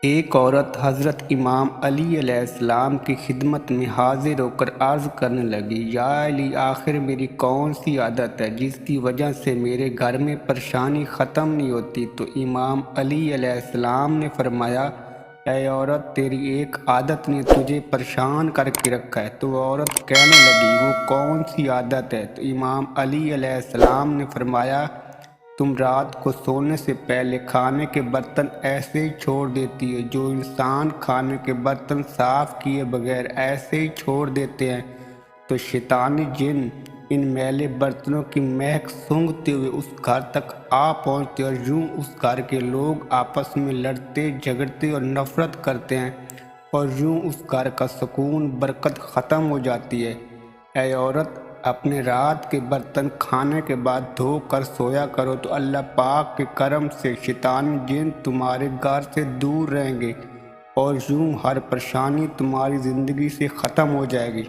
ایک عورت حضرت امام علی علیہ السلام کی خدمت میں حاضر ہو کر عرض کرنے لگی، یا علی، آخر میری کون سی عادت ہے جس کی وجہ سے میرے گھر میں پریشانی ختم نہیں ہوتی؟ تو امام علی علیہ السلام نے فرمایا، اے عورت، تیری ایک عادت نے تجھے پریشان کر کے رکھا ہے۔ تو عورت کہنے لگی، وہ کون سی عادت ہے؟ تو امام علی علیہ السلام نے فرمایا، تم رات کو سونے سے پہلے کھانے کے برتن ایسے ہی چھوڑ دیتی ہے۔ جو انسان کھانے کے برتن صاف کیے بغیر ایسے ہی چھوڑ دیتے ہیں تو شیطانی جن ان میلے برتنوں کی مہک سونگھتے ہوئے اس گھر تک آ پہنچتے اور یوں اس گھر کے لوگ آپس میں لڑتے جھگڑتے اور نفرت کرتے ہیں اور یوں اس گھر کا سکون برکت ختم ہو جاتی ہے۔ اے عورت، اپنے رات کے برتن کھانے کے بعد دھو کر سویا کرو تو اللہ پاک کے کرم سے شیطانی جن تمہارے گھر سے دور رہیں گے اور یوں ہر پریشانی تمہاری زندگی سے ختم ہو جائے گی۔